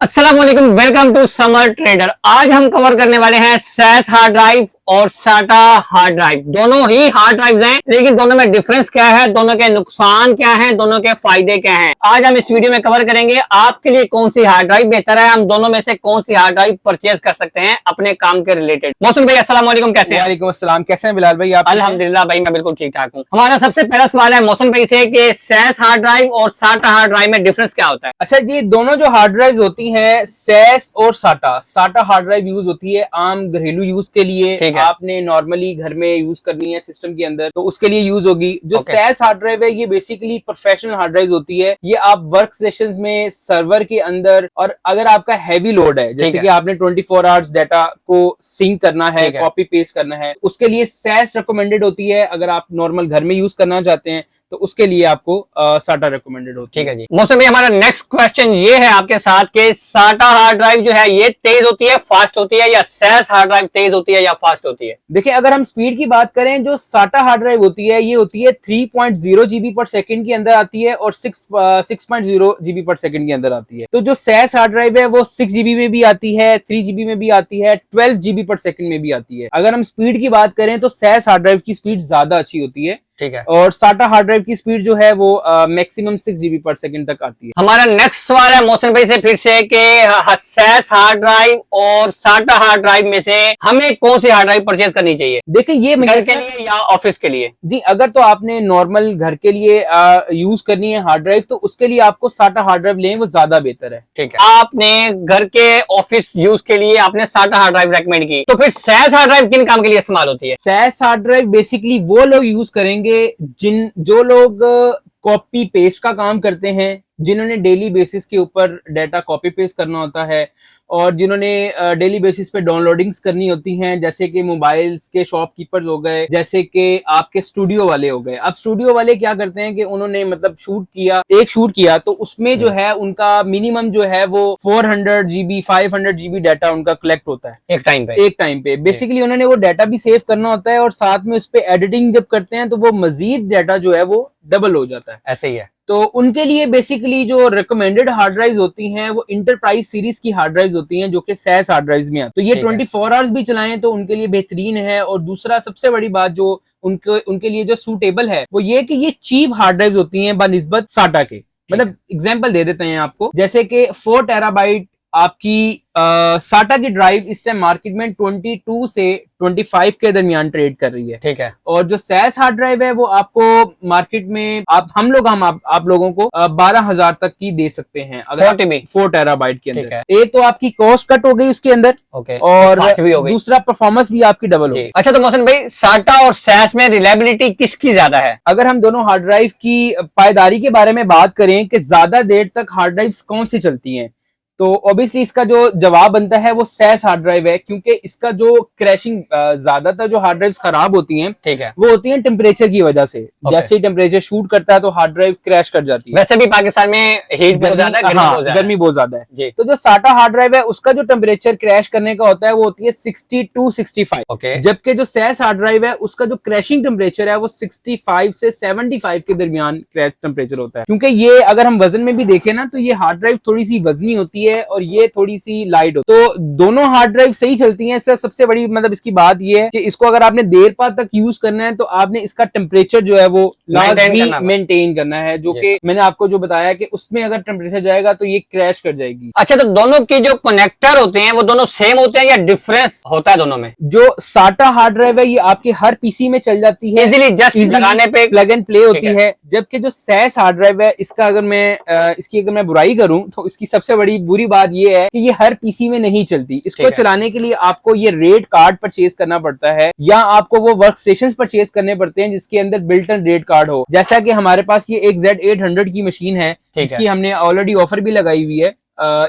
अस्सलाम वालेकुम, welcome to summer trader. आज हम कवर करने वाले हैं सैस हार्ड ड्राइव और साटा हार्ड ड्राइव। दोनों ही हार्ड ड्राइव्स हैं, लेकिन दोनों में डिफरेंस क्या है, दोनों के नुकसान क्या हैं, दोनों के फायदे क्या हैं, आज हम इस वीडियो में कवर करेंगे। आपके लिए कौन सी हार्ड ड्राइव बेहतर है, हम दोनों में से कौन सी हार्ड ड्राइव परचेज कर सकते हैं अपने काम के रिलेटेड। मौसम भाई अस्सलाम वालेकुम, कैसे हैं? वालेकुम अस्सलाम, कैसे हैं बिलाल भाई आप? अल्हम्दुलिल्लाह भाई, मैं बिल्कुल ठीक ठाक हूँ। हमारा सबसे पहला सवाल है मौसम भाई से कि सैस हार्ड ड्राइव और साटा हार्ड ड्राइव में डिफरेंस क्या होता है? अच्छा, ये दोनों जो हार्ड ड्राइव होती हैं, सैस और साटा हार्ड ड्राइव यूज होती है आम घरेलू यूज के लिए। आपने नॉर्मली घर में यूज करनी है सिस्टम के अंदर, तो उसके लिए यूज होगी। जो सैस हार्ड ड्राइव है, ये बेसिकली प्रोफेशनल हार्ड ड्राइव होती है। ये आप वर्क स्टेशन में, सर्वर के अंदर, और अगर आपका हैवी लोड है, जैसे कि आपने 24 आवर्स डाटा को सिंक करना है, कॉपी पेस्ट करना है, उसके लिए सैस रिकमेंडेड होती है। अगर आप नॉर्मल घर में यूज करना चाहते हैं तो उसके लिए आपको साटा रिकमेंडेड होती है। ठीक है जी। मौसम भाई, हमारा नेक्स्ट क्वेश्चन ये है आपके साथ कि साटा हार्ड ड्राइव जो है ये तेज होती है, फास्ट होती है, या सैस हार्ड ड्राइव तेज होती है या फास्ट होती है? देखिए, अगर हम स्पीड की बात करें, जो साटा हार्ड ड्राइव होती है, ये होती है 3.0 GB पर सेकंड के अंदर आती है और 6.0 GB पर सेकंड के अंदर आती है। तो जो सैस हार्ड ड्राइव है वो 6 GB में भी आती है, 3 GB में भी आती है, 12 GB पर सेकंड में भी आती है। अगर हम स्पीड की बात करें तो सैस हार्ड ड्राइव की स्पीड ज्यादा अच्छी होती है। ठीक है। और साटा हार्ड ड्राइव की स्पीड जो है वो मैक्सिमम 6 GB पर सेकंड तक आती है। हमारा नेक्स्ट सवाल है मौसम भाई से फिर से कि सैस हार्ड ड्राइव और साटा हार्ड ड्राइव में से हमें कौन सी हार्ड ड्राइव परचेज करनी चाहिए? देखिए, ये घर के लिए या ऑफिस के लिए? जी, अगर तो आपने नॉर्मल घर के लिए यूज करनी है हार्ड ड्राइव, तो उसके लिए आपको साटा हार्ड ड्राइव लें, वो ज्यादा बेहतर है। ठीक है। आपने घर के ऑफिस यूज के लिए आपने साटा हार्ड ड्राइव रेकमेंड की, तो फिर सैस हार्ड ड्राइव किन काम के लिए इस्तेमाल होती है? सैस हार्ड ड्राइव बेसिकली वो लोग यूज करेंगे जो लोग कॉपी पेस्ट का काम करते हैं, जिन्होंने डेली बेसिस के ऊपर डाटा कॉपी पेस्ट करना होता है, और जिन्होंने डेली बेसिस पे डाउनलोडिंग्स करनी होती हैं, जैसे कि मोबाइल्स के शॉपकीपर्स हो गए, जैसे कि आपके स्टूडियो वाले हो गए। अब स्टूडियो वाले क्या करते हैं कि उन्होंने मतलब शूट किया तो उसमें जो है उनका मिनिमम जो है वो 400 GB 500 GB डाटा उनका कलेक्ट होता है एक टाइम पे। बेसिकली उन्होंने वो डाटा भी सेव करना होता है, और साथ में उस पे एडिटिंग जब करते हैं तो वो मजीद डाटा जो है वो डबल हो जाता है। ऐसे ही है। तो उनके लिए बेसिकली जो रिकमेंडेड हार्ड ड्राइव होती हैं वो इंटरप्राइज सीरीज की हार्ड ड्राइव होती हैं, जो कि सैस हार्ड ड्राइव में आती है। तो ये 24 आवर्स भी चलाएं तो उनके लिए बेहतरीन है। और दूसरा सबसे बड़ी बात जो उनके लिए जो सूटेबल है वो ये कि ये चीप हार्ड ड्राइव होती हैं बनिस्बत साटा के। मतलब एग्जाम्पल दे देते हैं आपको, जैसे कि 4 टेराबाइट आपकी साटा की ड्राइव इस टाइम मार्केट में 22 से 25 के दरमियान ट्रेड कर रही है। ठीक है। और जो सैस हार्ड ड्राइव है वो आपको मार्केट में आप लोगों को 12,000 तक की दे सकते हैं अगर 4 टेराबाइट के अंदर। एक तो आपकी कॉस्ट कट हो गई उसके अंदर, और दूसरा परफॉर्मेंस भी आपकी डबल हो गई। अच्छा, तो मोहसिन भाई, साटा और सैस में रिलायबिलिटी किसकी ज्यादा है? अगर हम दोनों हार्ड ड्राइव की पायदारी के बारे में बात करें कि ज्यादा देर तक हार्ड ड्राइव कौन सी चलती हैं, तो ऑब्वियसली इसका जो जवाब बनता है वो सैस हार्ड ड्राइव है, क्योंकि इसका जो क्रैशिंग ज्यादातर जो हार्ड ड्राइव्स खराब होती हैं, ठीक है, वो होती हैं टेम्परेचर की वजह से। जैसे ही टेम्परेचर शूट करता है तो हार्ड ड्राइव क्रैश कर जाती है। वैसे भी पाकिस्तान में हीट बहुत ज्यादा है, गर्मी बहुत ज्यादा है। तो जो साटा हार्ड ड्राइव है उसका जो टेम्परेचर क्रैश करने का होता है वो होती है 62 65। जबकि जो सैस हार्ड ड्राइव है उसका जो क्रैशिंग टेम्परेचर है वो 65 से 75 के दरमियान क्रैश टेम्परेचर होता है। क्योंकि ये अगर हम वजन में भी देखें ना, तो ये हार्ड ड्राइव थोड़ी सी वजनी होती है और ये थोड़ी सी लाइट हो, तो दोनों हार्ड ड्राइव सही चलती हैं। सबसे बड़ी मतलब इसकी बात ये है कि इसको अगर आपने देर पार तक यूज करना है तो आपने इसका टेम्परेचर जो है वो लाजमी मेंटेन करना है, जो कि मैंने आपको जो बताया कि उसमें अगर टेम्परेचर जाएगा तो ये क्रैश कर जाएगी। अच्छा, तो दोनों के जो कनेक्टर होते हैं वो दोनों सेम होते हैं या डिफरेंस होता है दोनों में? जो साटा हार्ड ड्राइव है ये आपके हर पीसी में चल जाती है, इजीली जस्ट लगाने पे प्लग एंड प्ले होती है। जबकि जो सैस हार्ड ड्राइव है इसका अगर मैं बुराई करूं तो इसकी सबसे बड़ी बुरी बात ये है कि ये हर पीसी में नहीं चलती। इसको चलाने के लिए आपको ये रेट कार्ड परचेज करना पड़ता है, या आपको वो वर्क स्टेशन परचेज करने पड़ते हैं जिसके अंदर बिल्ट इन रेट कार्ड हो। जैसा कि हमारे पास ये एक Z800 की मशीन है, जिसकी हमने ऑलरेडी ऑफर भी लगाई हुई है।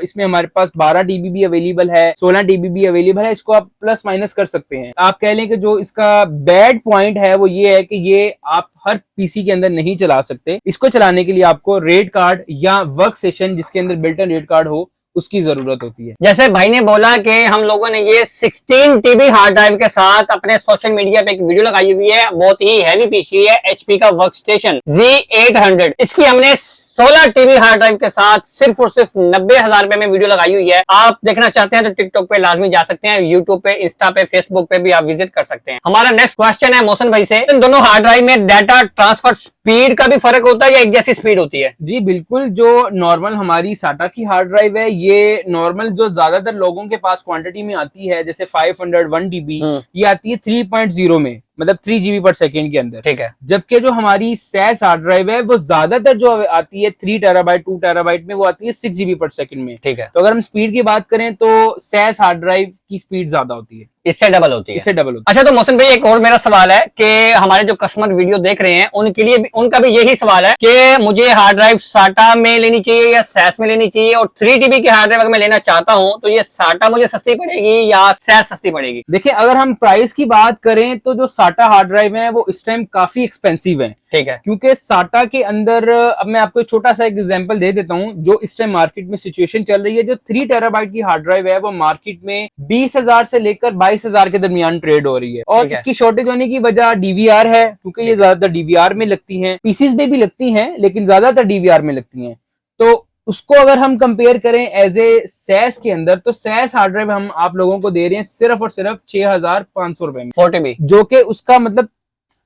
इसमें हमारे पास 12 TB भी अवेलेबल है, 16 TB भी अवेलेबल है। इसको आप प्लस माइनस कर सकते हैं। आप कह लें कि जो इसका बैड पॉइंट है वो ये है कि ये आप हर पीसी के अंदर नहीं चला सकते। इसको चलाने के लिए आपको रेट कार्ड या वर्क स्टेशन जिसके अंदर बिल्ट इन रेट कार्ड हो उसकी जरूरत होती है। जैसे भाई ने बोला कि हम लोगों ने ये 16 टीबी हार्ड ड्राइव के साथ अपने सोशल मीडिया पे एक वीडियो लगाई हुई है, बहुत ही हैवी पीसी है, एचपी का वर्क स्टेशन Z800। इसकी हमने 16 टीबी हार्ड ड्राइव के साथ सिर्फ और सिर्फ 90,000 रुपए में वीडियो लगाई हुई है। आप देखना चाहते हैं तो टिकटॉक पे लाजमी जा सकते हैं, यूट्यूब पे, इंस्टा पे, फेसबुक पे भी आप विजिट कर सकते हैं। हमारा नेक्स्ट क्वेश्चन है मोहसिन भाई से, इन दोनों हार्ड ड्राइव में डाटा ट्रांसफर स्पीड का भी फर्क होता है या एक जैसी स्पीड होती है? जी बिल्कुल, जो नॉर्मल हमारी साटा की हार्ड ड्राइव है, ये नॉर्मल जो ज्यादातर लोगों के पास क्वांटिटी में आती है, जैसे 500 1 TB, ये आती है 3.0 में, मतलब 3 GB पर सेकेंड के अंदर। ठीक है। जबकि जो हमारी सैस हार्ड ड्राइव है वो ज्यादातर जो आती है 3 TB 2 TB में, वो आती है 6 GB पर सेकेंड में। ठीक है। तो अगर हम स्पीड की बात करें तो सैस हार्ड ड्राइव की स्पीड ज्यादा होती है, इससे डबल होती है। इससे डबल होती है। अच्छा, तो मोहसिन भाई एक और मेरा सवाल है कि हमारे जो कस्टमर वीडियो देख रहे हैं उनके लिए उनका भी यही सवाल है कि मुझे हार्ड ड्राइव साटा में लेनी चाहिए या सैस में लेनी चाहिए, और 3 TB की हार्ड ड्राइव अगर मैं लेना चाहता हूं तो ये साटा मुझे सस्ती पड़ेगी या सैस सस्ती पड़ेगी? देखिए, अगर हम प्राइस की बात करें तो जो साटा हार्ड ड्राइव है वो इस टाइम काफी एक्सपेंसिव है। ठीक है। क्योंकि साटा के अंदर, अब मैं आपको एक छोटा सा एक एग्जांपल दे देता हूं, जो इस टाइम मार्केट में सिचुएशन चल रही है, जो 3 TB की हार्ड ड्राइव है वो मार्केट में 20,000 से लेकर 22,000 के दरमियान ट्रेड हो रही है। और इसकी शॉर्टेज होने की वजह DVR है, क्योंकि ये ज्यादातर DVR में लगती हैं, पीसीज में भी लगती हैं लेकिन ज्यादातर DVR में लगती हैं। तो उसको अगर हम कंपेयर करें एज ए सैस के अंदर, तो सैस हार्ड ड्राइव हम आप लोगों को दे रहे हैं सिर्फ और सिर्फ 6,500 रुपए में, 4 TB, जो कि उसका मतलब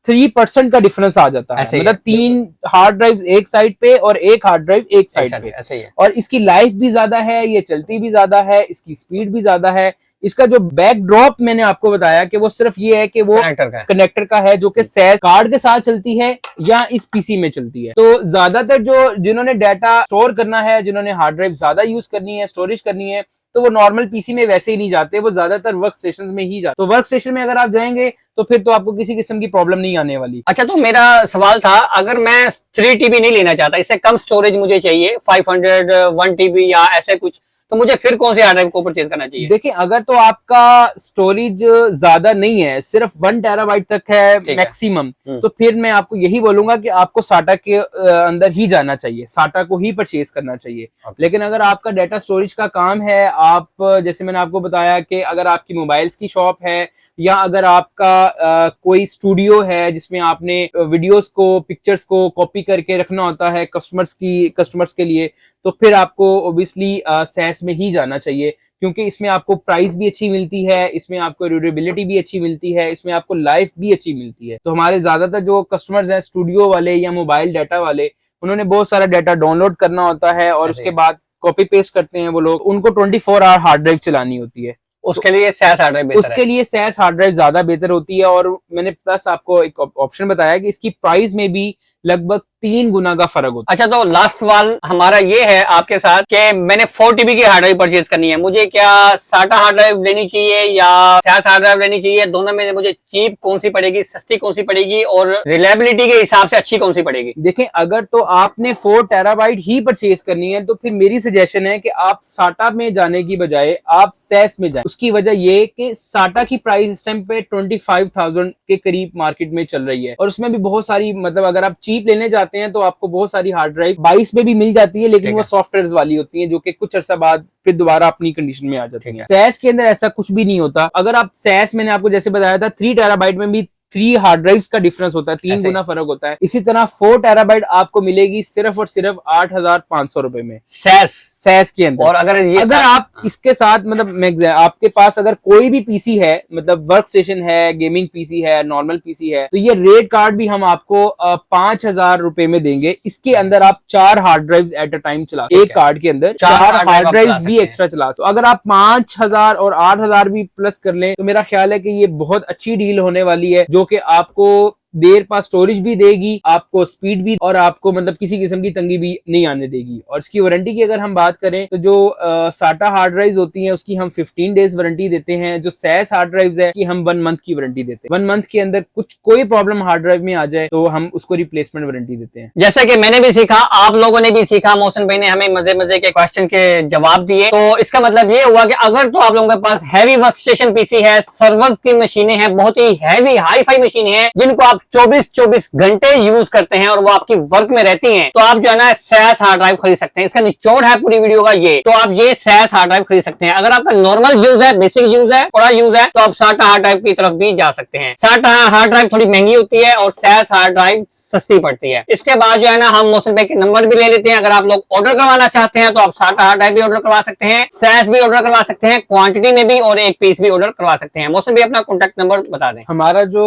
3% का डिफरेंस आ जाता है। मतलब 3 हार्ड ड्राइव एक साइड पे और एक हार्ड ड्राइव एक साइड पे, ऐसे ही है। और इसकी लाइफ भी ज्यादा है, ये चलती भी ज्यादा है, इसकी स्पीड भी ज्यादा है। इसका जो बैक ड्रॉप मैंने आपको बताया कि वो सिर्फ ये है कि वो कनेक्टर का है, जो कि सैस कार्ड के साथ चलती है या इस पीसी में चलती है। तो ज्यादातर जो जिन्होंने डाटा स्टोर करना है, जिन्होंने हार्ड ड्राइव ज्यादा यूज करनी है, स्टोरेज करनी है, तो वो नॉर्मल पीसी में वैसे ही नहीं जाते, वो ज्यादातर वर्क स्टेशन में ही जाते। तो वर्क स्टेशन में अगर आप जाएंगे तो फिर तो आपको किसी किस्म की प्रॉब्लम नहीं आने वाली। अच्छा, तो मेरा सवाल था, अगर मैं 3 TB नहीं लेना चाहता, इससे कम स्टोरेज मुझे चाहिए, 500 1 TB या ऐसे कुछ, तो मुझे फिर कौन से हार्ड ड्राइव को परचेज करना चाहिए? देखिए, अगर तो आपका स्टोरेज ज्यादा नहीं है, सिर्फ 1 TB तक है मैक्सिमम, तो फिर मैं आपको यही बोलूंगा कि आपको साटा के अंदर ही जाना चाहिए, साटा को ही परचेज करना चाहिए। लेकिन अगर आपका डाटा स्टोरेज का काम है, आप जैसे मैंने आपको बताया कि अगर आपकी मोबाइल्स की शॉप है या अगर आपका कोई स्टूडियो है जिसमें आपने वीडियोस को, पिक्चर्स को कॉपी करके रखना होता है कस्टमर्स के लिए, तो फिर आपको ओब्वियसली सैस में ही जाना चाहिए, क्योंकि इसमें आपको प्राइस भी अच्छी मिलती है, इसमें आपको ड्यूरेबिलिटी भी अच्छी मिलती है, इसमें आपको लाइफ भी अच्छी मिलती है। तो हमारे ज्यादातर जो कस्टमर्स हैं, स्टूडियो वाले या मोबाइल डाटा वाले, उन्होंने बहुत सारा डाटा डाउनलोड करना होता है और उसके बाद कॉपी पेस्ट करते हैं वो लोग, उनको 24 आवर हार्ड ड्राइव चलानी होती है। उसके लिए सैस हार्ड ड्राइव बेहतर है। उसके लिए सैस हार्ड ड्राइव ज्यादा बेहतर होती है। और मैंने प्लस आपको एक ऑप्शन बताया कि इसकी प्राइस में भी लगभग 3 गुना का फर्क होता है। अच्छा, तो लास्ट सवाल हमारा ये है आपके साथ कि मैंने 4 TB की हार्ड ड्राइव परचेज करनी है, मुझे क्या साटा हार्ड ड्राइव लेनी चाहिए या सैस हार्ड ड्राइव लेनी चाहिए? दोनों में मुझे चीप कौन सी पड़ेगी, सस्ती कौन सी पड़ेगी और रिलायबिलिटी के हिसाब से अच्छी कौन सी पड़ेगी? देखें, अगर तो आपने 4 TB ही परचेज करनी है तो फिर मेरी सजेशन है कि आप साटा में जाने की बजाय आप सैस में जाएं। उसकी वजह ये कि साटा की प्राइस इस टाइम पे 25,000 के करीब मार्केट में चल रही है, और उसमें भी बहुत सारी, मतलब अगर आप चीप लेने जाते हैं तो आपको बहुत सारी हार्ड ड्राइव 22 में भी मिल जाती है, लेकिन वो सॉफ्टवेयर वाली होती है जो कि कुछ अर्सा बाद फिर दोबारा अपनी कंडीशन में आ जाती है। सैस के अंदर ऐसा कुछ भी नहीं होता। अगर आप सैस, मैंने आपको जैसे बताया था, 3 TB में भी 3 हार्ड ड्राइव्स का डिफरेंस होता है, 3 गुना फर्क होता है। इसी तरह 4 TB आपको मिलेगी सिर्फ और सिर्फ 8,500 रुपए में सैस के अंदर। और अगर आप इसके साथ, मतलब आपके पास अगर कोई भी पीसी है, मतलब वर्क स्टेशन है, गेमिंग पीसी है, नॉर्मल पीसी है, तो ये रेट कार्ड भी हम आपको 5,000 रुपए में देंगे। इसके अंदर आप 4 hard drive at a time चला, एक कार्ड के अंदर 4 हार्ड ड्राइव भी एक्स्ट्रा चला। तो अगर आप 5,000 और 8,000 भी प्लस कर लें तो मेरा ख्याल है कि ये बहुत अच्छी डील होने वाली है, जो कि आपको देर पास स्टोरेज भी देगी, आपको स्पीड भी, और आपको मतलब किसी किस्म की तंगी भी नहीं आने देगी। और इसकी वारंटी की अगर हम बात करें तो जो साटा हार्ड ड्राइव होती हैं उसकी हम 15 डेज वारंटी देते हैं। जो सैस हार्ड ड्राइव है कि हम 1 मंथ की वारंटी देते हैं। 1 मंथ के अंदर कोई प्रॉब्लम हार्ड ड्राइव में आ जाए तो हम उसको रिप्लेसमेंट वारंटी देते हैं। जैसे कि मैंने भी सीखा, आप लोगों ने भी सीखा, मोहसिन भाई ने हमें मजे मजे के क्वेश्चन के जवाब दिए। तो इसका मतलब ये हुआ कि अगर तो आप लोगों के पास हैवी वर्क स्टेशन पीसी है, सर्वर्स की मशीनें हैं, बहुत ही हैवी हाई फाई मशीन है, जिनको आप 24 घंटे यूज करते हैं और वो आपकी वर्क में रहती हैं, तो आप जो है ना सैस हार्ड ड्राइव खरीद सकते हैं। इसका निचोड़ है पूरी वीडियो का ये, तो आप ये सैस हार्ड ड्राइव खरीद सकते हैं। अगर आपका नॉर्मल यूज है, बेसिक यूज है, थोड़ा यूज है, तो आप साटा हार्ड ड्राइव की तरफ भी जा सकते हैं। साटा हार्ड ड्राइव थोड़ी महंगी होती है और सैस हार्ड ड्राइव सस्ती पड़ती है। इसके बाद जो है ना हम मोशन पे के नंबर भी ले लेते हैं। अगर आप लोग ऑर्डर करवाना चाहते हैं तो आप साटा हार्ड ड्राइव भी ऑर्डर करवा सकते हैं, सैस भी ऑर्डर करवा सकते हैं, क्वांटिटी में भी, और एक पीस भी ऑर्डर करवा सकते हैं। मोशन भी अपना कॉन्टैक्ट नंबर बता दें। हमारा जो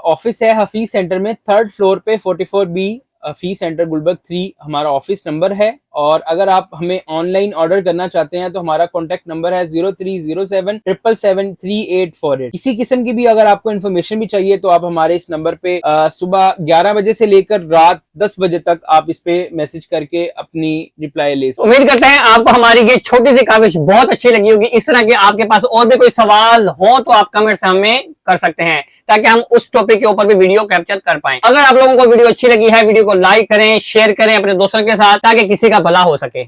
ऑफिस है हफीज सेंटर में 3rd फ्लोर पे 44B हफीज सेंटर गुलबर्ग 3 हमारा ऑफिस नंबर है। और अगर आप हमें ऑनलाइन ऑर्डर करना चाहते हैं तो हमारा कॉन्टैक्ट नंबर है 0307773848। किसी किस्म की भी अगर आपको इन्फॉर्मेशन भी चाहिए तो आप हमारे इस नंबर पे सुबह 11 बजे से लेकर रात 10 बजे तक आप इस पे मैसेज करके अपनी रिप्लाई ले सकते हैं। उम्मीद करते हैं आपको हमारी ये छोटी सी काविश बहुत अच्छी लगी होगी। इस तरह के आपके पास और भी कोई सवाल हो तो आप कमेंट्स हमें कर सकते हैं, ताकि हम उस टॉपिक के ऊपर भी वीडियो कैप्चर कर पाएं। अगर आप लोगों को वीडियो अच्छी लगी है, वीडियो को लाइक करें, शेयर करें अपने दोस्तों के साथ, ताकि किसी का भला हो सके।